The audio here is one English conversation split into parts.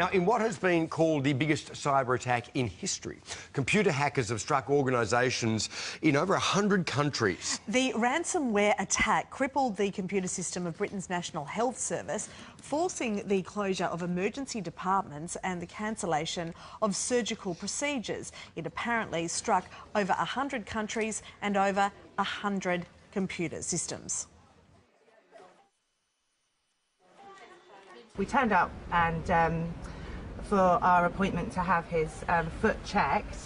Now, in what has been called the biggest cyber attack in history, computer hackers have struck organisations in over 100 countries. The ransomware attack crippled the computer system of Britain's National Health Service, forcing the closure of emergency departments and the cancellation of surgical procedures. It apparently struck over 100 countries and over 100 computer systems. We turned up and for our appointment to have his foot checked,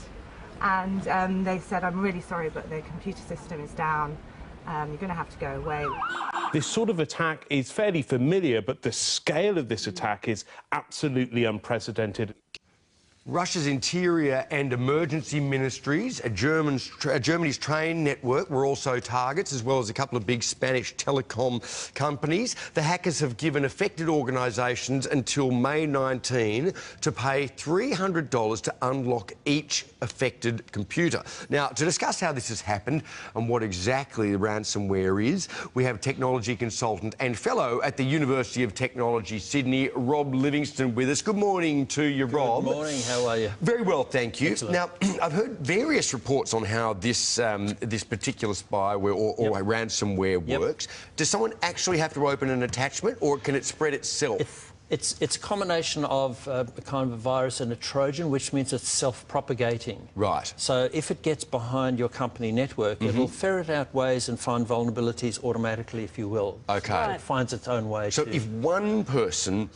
and they said, "I'm really sorry, but the computer system is down. You're going to have to go away." This sort of attack is fairly familiar, but the scale of this attack is absolutely unprecedented. Russia's interior and emergency ministries, Germany's train network were also targets, as well as a couple of big Spanish telecom companies. The hackers have given affected organisations until May 19 to pay $300 to unlock each affected computer. Now, to discuss how this has happened and what exactly the ransomware is, we have technology consultant and fellow at the University of Technology, Sydney, Rob Livingstone, with us. Good morning to you, Rob. Good morning. How are you? Very well, thank you. Excellent. Now, I've heard various reports on how this this particular spyware or ransomware works. Does someone actually have to open an attachment, or can it spread itself? It's a combination of a kind of a virus and a Trojan, which means it's self-propagating. Right. So if it gets behind your company network, it'll ferret out ways and find vulnerabilities automatically, if you will. Okay. So it finds its own way. So if one person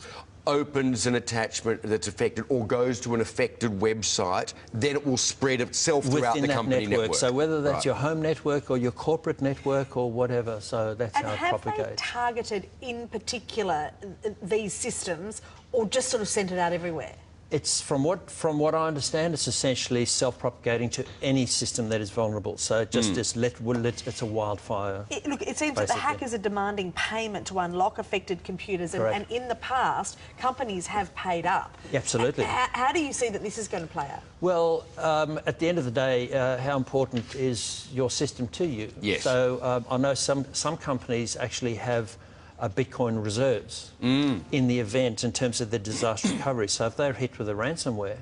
opens an attachment that's affected or goes to an affected website, then it will spread itself throughout the company network. So whether that's your home network or your corporate network or whatever, so that's how it propagates. And have they targeted in particular these systems, or just sort of sent it out everywhere? It's from what I understand, it's essentially self-propagating to any system that is vulnerable. So it just is it's a wildfire. Look, it seems that the hackers are demanding payment to unlock affected computers, and in the past, companies have paid up. Absolutely. How do you see that this is going to play out? Well, at the end of the day, how important is your system to you? Yes. So I know some companies actually have Bitcoin reserves in the event in terms of the disaster recovery. So if they're hit with a ransomware,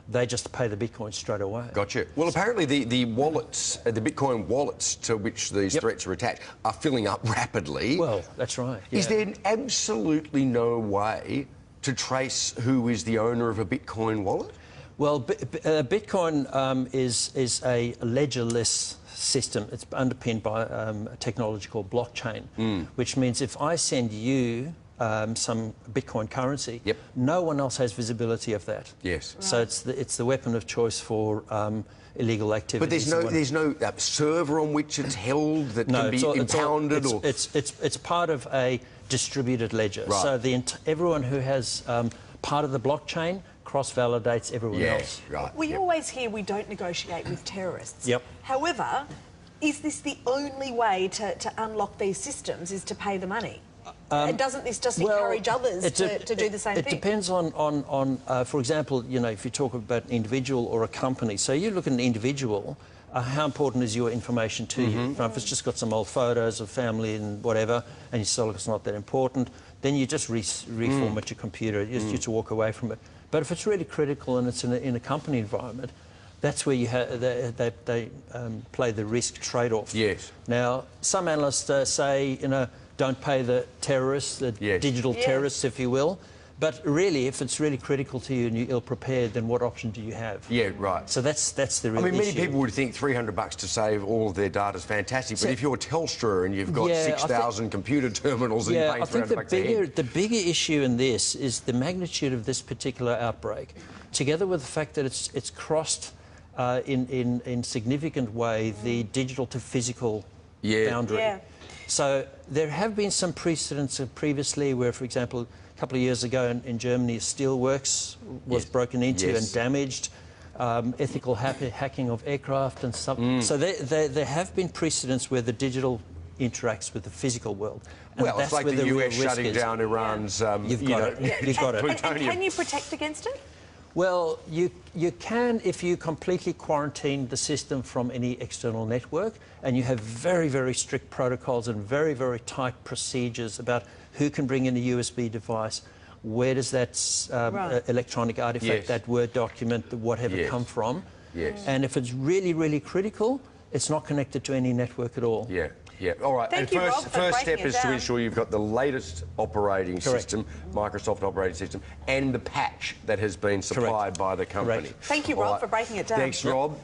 they just pay the Bitcoin straight away. Gotcha. Well, apparently the wallets, the Bitcoin wallets to which these threats are attached, are filling up rapidly. Well, that's right. Yeah. Is there absolutely no way to trace who is the owner of a Bitcoin wallet? Well, Bitcoin is a ledgerless system. It's underpinned by a technology called blockchain, which means if I send you some Bitcoin currency, no one else has visibility of that. Yes. Right. So it's the weapon of choice for illegal activities. But there's no server on which it's held that can be impounded, or it's part of a distributed ledger. Right. So everyone who has part of the blockchain cross-validates everyone else. Right. We always hear we don't negotiate with terrorists. Yep. However, is this the only way to unlock these systems, is to pay the money? And doesn't this just encourage others to do the same thing? It depends on for example, you know, if you talk about an individual or a company. So you look at an individual, how important is your information to you? If it's just got some old photos of family and whatever, and you say, look, it's not that important, then you just reformat your computer, you just walk away from it. But if it's really critical and it's in a company environment, that's where you they play the risk trade-off. Yes. Now, some analysts say, you know, don't pay the terrorists, the digital terrorists, if you will. But really, if it's really critical to you and you're ill-prepared, then what option do you have? Yeah, right. So that's the real issue. I mean, many people would think $300 to save all of their data is fantastic, but if you're Telstra and you've got 6,000 computer terminals and you're paying $300 a head... the bigger issue in this is the magnitude of this particular outbreak, together with the fact that it's crossed in significant way the digital to physical boundary. Yeah. So there have been some precedents previously where, for example, a couple of years ago in Germany, a steelworks was broken into and damaged, ethical hacking of aircraft and stuff. So there have been precedents where the digital interacts with the physical world. And well, it's like the US shutting down Iran's... You've got it. And can you protect against it? Well, you can if you completely quarantine the system from any external network, and you have very, very strict protocols and very, very tight procedures about who can bring in a USB device. where does that electronic artifact, Yes. that Word document, whatever, Yes. come from? Yes. And if it's really, really critical, it's not connected to any network at all. Yeah. Yeah. All right. Thank you, Rob, for first step breaking it is to down. ensure you've got the latest operating Correct. system, Microsoft operating system, and the patch that has been supplied by the company. Correct. Thank you, Rob, for breaking it down. Thanks, Rob.